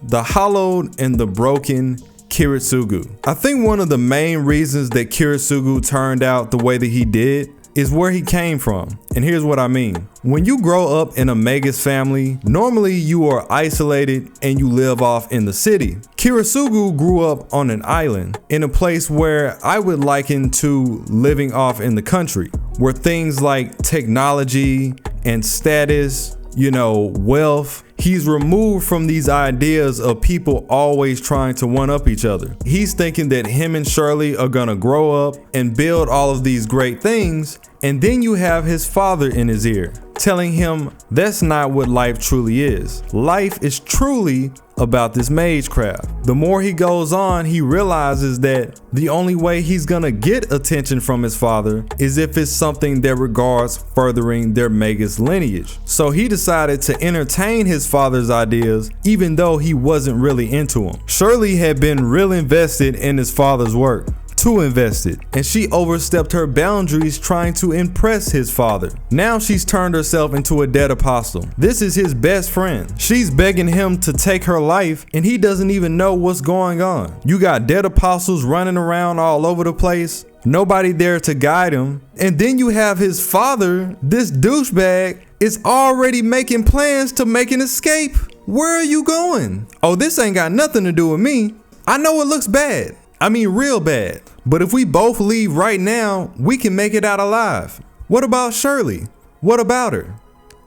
the hollowed and the broken Kirisugu. I think one of the main reasons that Kirisugu turned out the way that he did is where he came from. And here's what I mean. When you grow up in a Magus family, normally you are isolated and you live off in the city. Kirisugu grew up on an island in a place where I would liken to living off in the country, where things like technology and status, wealth, he's removed from these ideas of people always trying to one up each other. He's thinking that him and Shirley are gonna grow up and build all of these great things, and then you have his father in his ear telling him that's not what life truly is. Life is truly about this magecraft. The more he goes on, he realizes that the only way he's gonna get attention from his father is if it's something that regards furthering their Magus lineage. So he decided to entertain his father's ideas even though he wasn't really into them. Shirley had been real invested in his father's work. Too invested, and she overstepped her boundaries trying to impress his father. Now she's turned herself into a dead apostle. This is his best friend. She's begging him to take her life and he doesn't even know what's going on. You got dead apostles running around all over the place, nobody there to guide him, and then you have his father, this douchebag, is already making plans to make an escape. Where are you going? Oh, this ain't got nothing to do with me. I know it looks bad. I mean real bad. But if we both leave right now, we can make it out alive. What about Shirley? What about her?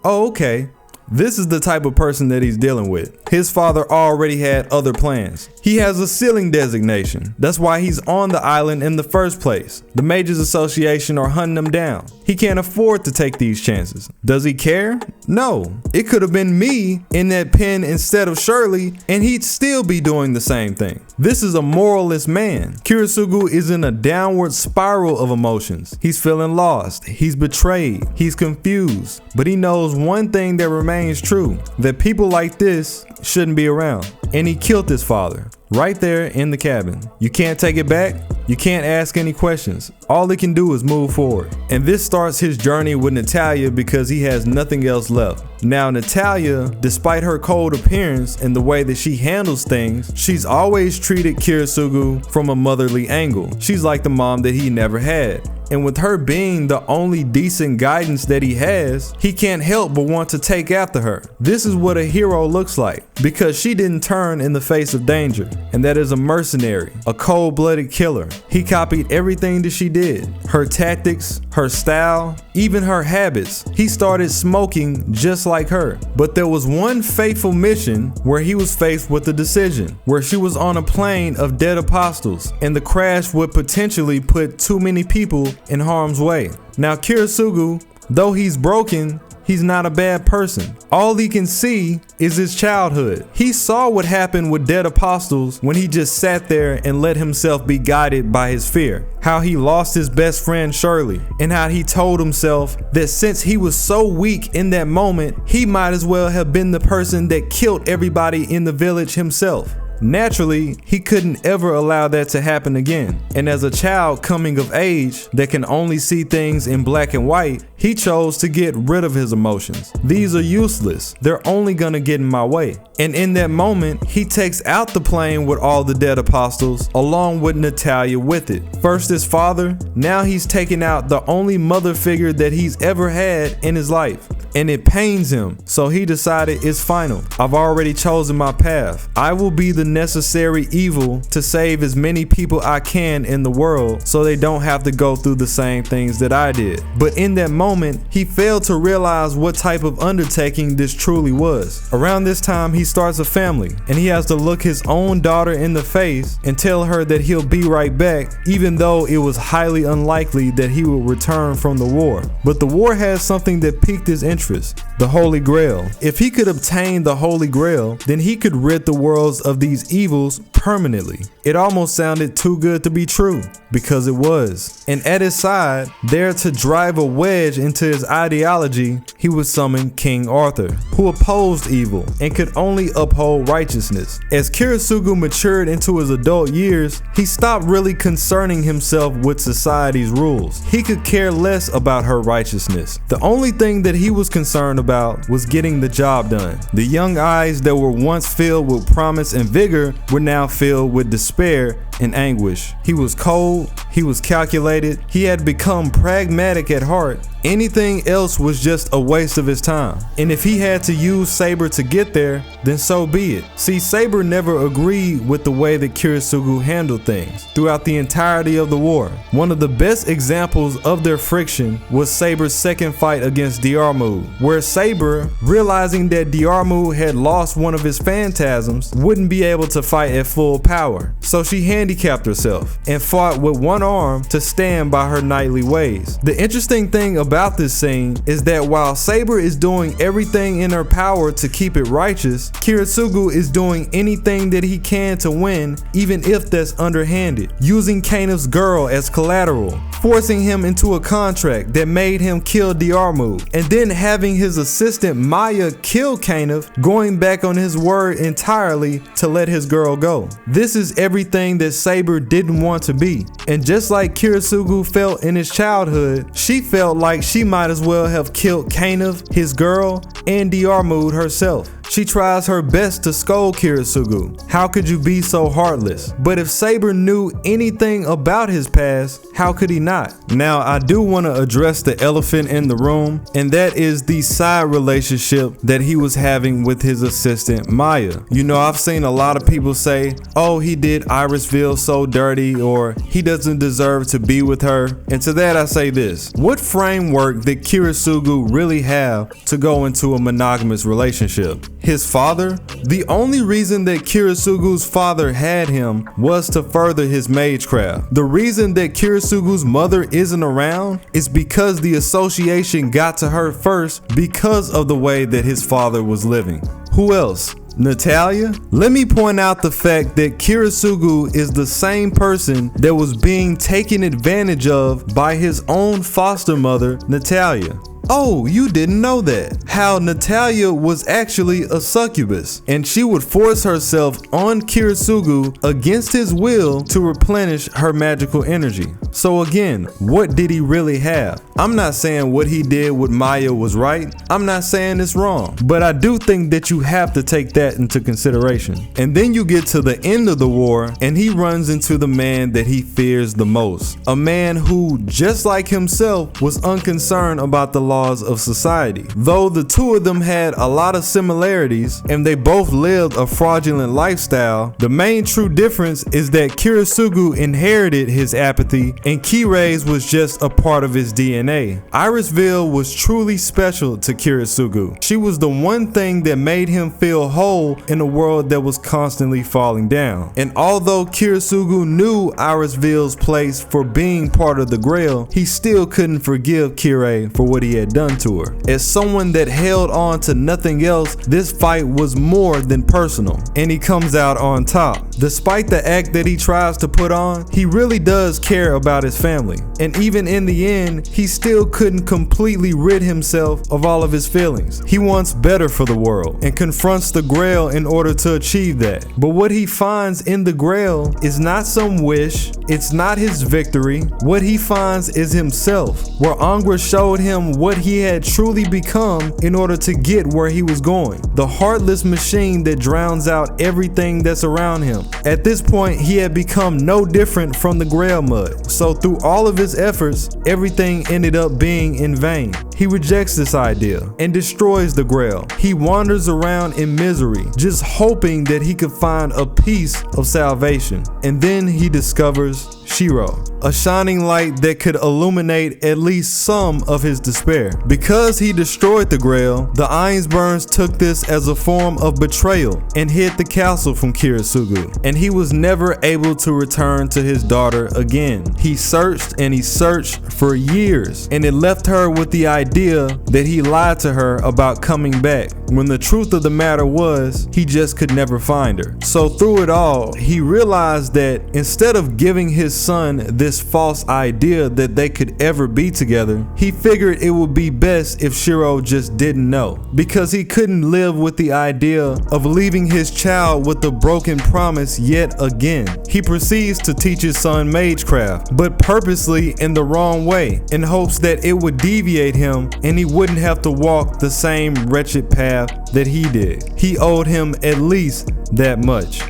Oh, okay. This is the type of person that he's dealing with. His father already had other plans. He has a sealing designation. That's why he's on the island in the first place. The Mages Association are hunting him down. He can't afford to take these chances. Does he care? No. It could have been me in that pen instead of Shirley, and he'd still be doing the same thing. This is a moralist man. Kirisugu is in a downward spiral of emotions. He's feeling lost. He's betrayed. He's confused. But he knows one thing that remains true, that people like this shouldn't be around. And he killed his father right there in the cabin. You can't take it back. You can't ask any questions. All he can do is move forward. And this starts his journey with Natalia because he has nothing else left. Now Natalia, despite her cold appearance and the way that she handles things, she's always treated Kirisugu from a motherly angle. She's like the mom that he never had. And with her being the only decent guidance that he has, he can't help but want to take after her. This is what a hero looks like, because she didn't turn in the face of danger, and that is a mercenary, a cold-blooded killer. He copied everything that she did, her tactics, her style, even her habits. He started smoking just like her. But there was one fateful mission where he was faced with a decision, where she was on a plane of dead apostles, and the crash would potentially put too many people in harm's way. Now Kirisugu, though he's broken, he's not a bad person. All he can see is his childhood. He saw what happened with dead apostles when he just sat there and let himself be guided by his fear. How he lost his best friend Shirley, and how he told himself that since he was so weak in that moment, he might as well have been the person that killed everybody in the village himself. Naturally, he couldn't ever allow that to happen again. And as a child coming of age that can only see things in black and white, he chose to get rid of his emotions. These are useless. They're only gonna get in my way. And in that moment, he takes out the plane with all the dead apostles, along with Natalia with it. First his father, now he's taking out the only mother figure that he's ever had in his life. And it pains him, so he decided it's final. I've already chosen my path. I will be the necessary evil to save as many people I can in the world so they don't have to go through the same things that I did. But in that moment, he failed to realize what type of undertaking this truly was. Around this time, he starts a family, and he has to look his own daughter in the face and tell her that he'll be right back, even though it was highly unlikely that he would return from the war. But the war has something that piqued his interest: the Holy Grail. If he could obtain the Holy Grail, then he could rid the worlds of these evils permanently. It almost sounded too good to be true, because it was. And at his side, there to drive a wedge into his ideology, he would summon King Arthur, who opposed evil and could only uphold righteousness. As Kirisugu matured into his adult years, he stopped really concerning himself with society's rules. He could care less about her righteousness. The only thing that he was was concerned about was getting the job done. The young eyes that were once filled with promise and vigor were now filled with despair and anguish. He was cold, he was calculated, he had become pragmatic at heart. Anything else was just a waste of his time. And if he had to use Saber to get there, then so be it. See, Saber never agreed with the way that Kirisugu handled things throughout the entirety of the war. One of the best examples of their friction was Saber's second fight against Diarmu, where Saber, realizing that Diarmu had lost one of his phantasms, wouldn't be able to fight at full power. So she handicapped herself and fought with one arm to stand by her knightly ways. The interesting thing about this scene is that while Saber is doing everything in her power to keep it righteous, Kirisugu is doing anything that he can to win, even if that's underhanded, using Kanev's girl as collateral, forcing him into a contract that made him kill Diarmu, and then having his assistant Maya kill Kanev, going back on his word entirely to let his girl go. This is everything that Saber didn't want to be, and just like Kirisugu felt in his childhood, she felt like she might as well have killed Kanev, his girl, and Diarmu herself. She tries her best to scold Kirisugu. How could you be so heartless? But if Saber knew anything about his past, how could he not? Now, I do want to address the elephant in the room, and that is the side relationship that he was having with his assistant Maya. You know, I've seen a lot of people say, oh, he did Irisville so dirty, or he doesn't deserve to be with her. And to that I say this: what framework did Kirisugu really have to go into a monogamous relationship? His father? The only reason that Kirisugu's father had him was to further his magecraft. The reason that Kirisugu's mother isn't around is because the association got to her first because of the way that his father was living. Who else? Natalia? Let me point out the fact that Kirisugu is the same person that was being taken advantage of by his own foster mother, Natalia. Oh, you didn't know that. How Natalia was actually a succubus, and she would force herself on Kirisugu against his will to replenish her magical energy. So again, what did he really have? I'm not saying what he did with Maya was right. I'm not saying it's wrong, but I do think that you have to take that into consideration. And then you get to the end of the war, and he runs into the man that he fears the most. A man who, just like himself, was unconcerned about the laws of society. Though the two of them had a lot of similarities and they both lived a fraudulent lifestyle, the main true difference is that Kirisugu inherited his apathy and Kirei's was just a part of his DNA. Irisville was truly special to Kirisugu. She was the one thing that made him feel whole in a world that was constantly falling down. And although Kirisugu knew Irisville's place for being part of the Grail, he still couldn't forgive Kirei for what he had done to her. As someone that held on to nothing else, this fight was more than personal, and he comes out on top. Despite the act that he tries to put on, he really does care about his family, and even in the end, he still couldn't completely rid himself of all of his feelings. He wants better for the world and confronts the Grail in order to achieve that. But what he finds in the Grail is not some wish, it's not his victory. What he finds is himself, where Angra showed him what he had truly become in order to get where he was going. The heartless machine that drowns out everything that's around him. At this point, he had become no different from the Grail mud. So through all of his efforts, everything ended up being in vain. He rejects this idea and destroys the Grail. He wanders around in misery, just hoping that he could find a piece of salvation. And then he discovers Shiro, a shining light that could illuminate at least some of his despair. Because he destroyed the Grail, the Ainsburns took this as a form of betrayal and hid the castle from Kirisugu, and he was never able to return to his daughter again. He searched and he searched for years, and it left her with the idea that he lied to her about coming back. when the truth of the matter was he just could never find her. So through it all, he realized that instead of giving his son this false idea that they could ever be together, he figured it would be best if Shiro just didn't know, because he couldn't live with the idea of leaving his child with a broken promise yet again. He proceeds to teach his son magecraft, but purposely in the wrong way, in hopes that it would deviate him and he wouldn't have to walk the same wretched path that he did. He owed him at least that much.